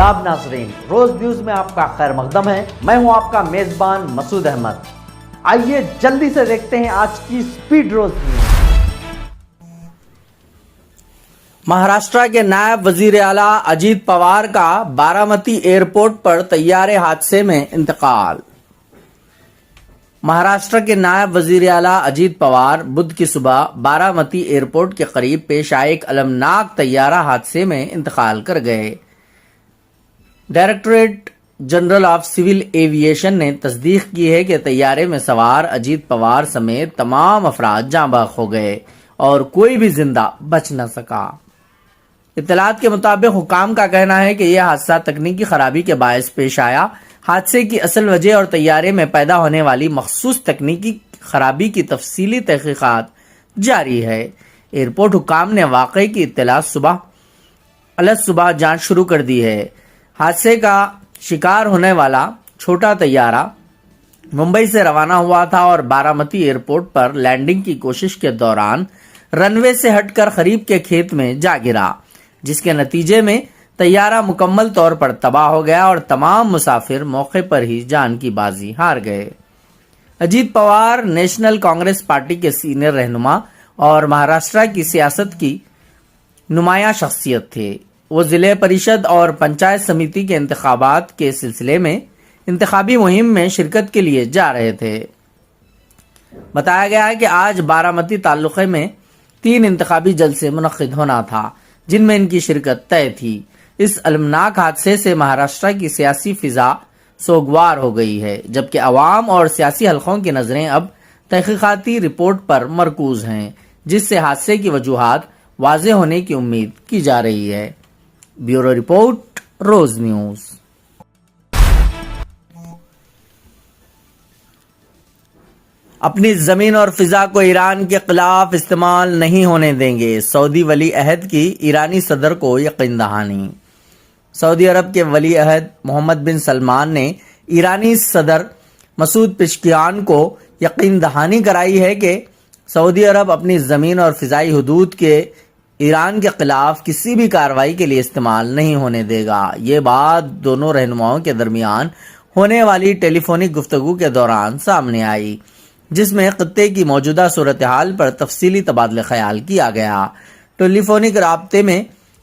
آداب ناظرین، روز نیوز میں آپ کا خیر مقدم ہے۔ میں ہوں آپ کا میزبان مسعود احمد۔ آئیے جلدی سے دیکھتے ہیں آج کی سپیڈ روز نیوز۔ مہاراشٹر کے نائب وزیر اعلیٰ اجیت پوار کا بارامتی ایئرپورٹ پر طیارے حادثے میں انتقال۔ مہاراشٹر کے نائب وزیر اعلیٰ اجیت پوار بدھ کی صبح بارامتی ایئرپورٹ کے قریب پیش آئے ایک المناک طیارہ حادثے میں انتقال کر گئے۔ Directorate general of civil aviation نے تصدیق کی ہے کہ طیارے میں سوار اجیت پوار سمیت تمام افراد جاں بحق ہو گئے اور کوئی بھی زندہ بچ نہ سکا۔ اطلاعات کے مطابق حکام کا کہنا ہے کہ یہ حادثہ تکنیکی خرابی کے باعث پیش آیا۔ حادثے کی اصل وجہ اور طیارے میں پیدا ہونے والی مخصوص تکنیکی خرابی کی تفصیلی تحقیقات جاری ہے۔ ایئرپورٹ حکام نے واقعے کی اطلاع صبح جانچ شروع کر دی ہے۔ حادثے کا شکار ہونے والا چھوٹا طیارہ ممبئی سے روانہ ہوا تھا اور بارامتی ایئرپورٹ پر لینڈنگ کی کوشش کے دوران رن وے سے ہٹ کر قریب کے کھیت میں جا گرا، جس کے نتیجے میں طیارہ مکمل طور پر تباہ ہو گیا اور تمام مسافر موقع پر ہی جان کی بازی ہار گئے۔ اجیت پوار نیشنل کانگریس پارٹی کے سینئر رہنما اور مہاراشٹر کی سیاست کی نمایاں شخصیت تھے۔ وہ ضلع پریشد اور پنچایت سمیتی کے انتخابات کے سلسلے میں انتخابی مہم میں شرکت کے لیے جا رہے تھے۔ بتایا گیا ہے کہ آج بارامتی تعلقے میں 3 انتخابی جلسے منعقد ہونا تھا، جن میں ان کی شرکت طے تھی۔ اس المناک حادثے سے مہاراشٹر کی سیاسی فضا سوگوار ہو گئی ہے، جبکہ عوام اور سیاسی حلقوں کی نظریں اب تحقیقاتی رپورٹ پر مرکوز ہیں، جس سے حادثے کی وجوہات واضح ہونے کی امید کی جا رہی ہے۔ بیورو رپورٹ، روز نیوز۔ اپنی زمین اور فضا کو ایران کے خلاف استعمال نہیں ہونے دیں گے، سعودی ولی عہد کی ایرانی صدر کو یقین دہانی۔ سعودی عرب کے ولی عہد محمد بن سلمان نے ایرانی صدر مسعود پزشکیان کو یقین دہانی کرائی ہے کہ سعودی عرب اپنی زمین اور فضائی حدود کے ایران کے خلاف کسی بھی کارروائی کے لیے استعمال نہیں ہونے دے گا۔ یہ بات دونوں رہنماؤں کے درمیان ہونے والی ٹیلی فونک گفتگو کے دوران سامنے آئی، جس میں خطے کی موجودہ صورتحال پر تفصیلی تبادلہ خیال کیا گیا۔ ٹیلی فونک رابطے میں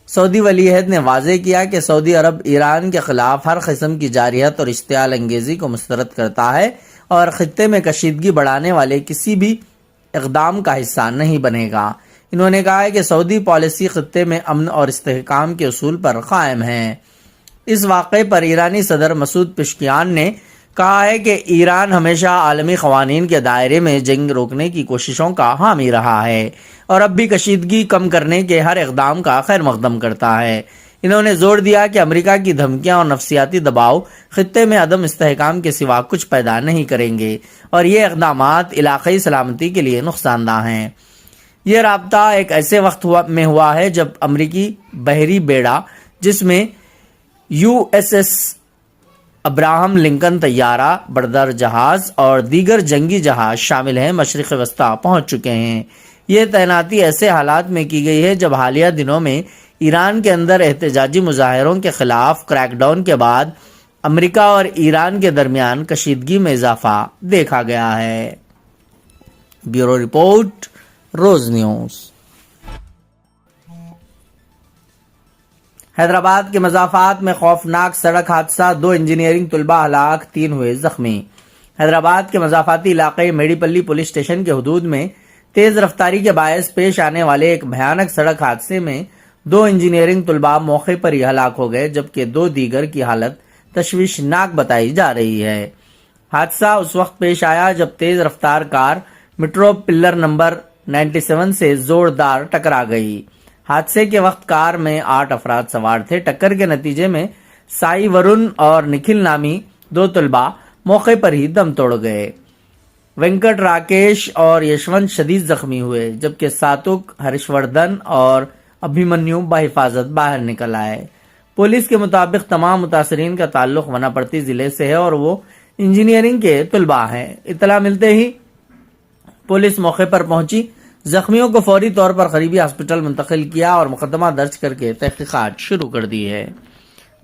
سعودی ولی عہد نے واضح کیا کہ سعودی عرب ایران کے خلاف ہر قسم کی جارحیت اور اشتعال انگیزی کو مسترد کرتا ہے اور خطے میں کشیدگی بڑھانے والے کسی بھی اقدام کا حصہ نہیں بنے گا۔ انہوں نے کہا ہے کہ سعودی پالیسی خطے میں امن اور استحکام کے اصول پر قائم ہے۔ اس واقعے پر ایرانی صدر مسعود پزشکیان نے کہا ہے کہ ایران ہمیشہ عالمی قوانین کے دائرے میں جنگ روکنے کی کوششوں کا حامی رہا ہے اور اب بھی کشیدگی کم کرنے کے ہر اقدام کا خیر مقدم کرتا ہے۔ انہوں نے زور دیا کہ امریکہ کی دھمکیاں اور نفسیاتی دباؤ خطے میں عدم استحکام کے سوا کچھ پیدا نہیں کریں گے اور یہ اقدامات علاقائی سلامتی کے لیے نقصان دہ ہیں۔ یہ رابطہ ایک ایسے وقت میں ہوا ہے جب امریکی بحری بیڑا، جس میں USS ابراہم لنکن طیارہ بردار جہاز اور دیگر جنگی جہاز شامل ہیں، مشرق وسطیٰ پہنچ چکے ہیں۔ یہ تعیناتی ایسے حالات میں کی گئی ہے جب حالیہ دنوں میں ایران کے اندر احتجاجی مظاہروں کے خلاف کریک ڈاؤن کے بعد امریکہ اور ایران کے درمیان کشیدگی میں اضافہ دیکھا گیا ہے۔ بیورو رپورٹ، روز نیوز۔ حیدرآباد کے مضافات میں خوفناک سڑک حادثہ، 2 انجینئرنگ طلباء ہلاک، 3 ہوئے زخمی۔ حیدرآباد کے مضافاتی علاقے میڈی پلی پولیس اسٹیشن کے حدود میں تیز رفتاری کے باعث پیش آنے والے ایک بھیانک سڑک حادثے میں 2 انجینئرنگ طلباء موقع پر ہی ہلاک ہو گئے، جبکہ 2 دیگر کی حالت تشویشناک بتائی جا رہی ہے۔ حادثہ اس وقت پیش آیا جب تیز رفتار کار میٹرو پلر نمبر 97 سے زوردار ٹکرا گئی۔ حادثے کے وقت کار میں 8 افراد سوار تھے۔ ٹکر کے نتیجے میں سائی ورن اور نکھل نامی 2 طلباء موقع پر ہی دم توڑ گئے۔ وینکٹ راکیش اور یشونت شدید زخمی ہوئے، جبکہ ساتک، ہرش وردھن اور ابھیمنیو بحفاظت باہر نکل آئے۔ پولیس کے مطابق تمام متاثرین کا تعلق وناپرتی ضلع سے ہے اور وہ انجینئرنگ کے طلباء ہیں۔ اطلاع ملتے ہی پولیس موقع پر پہنچی، زخمیوں کو فوری طور پر قریبی ہاسپٹل منتقل کیا اور مقدمہ درج کر کے تحقیقات شروع کر دی ہے۔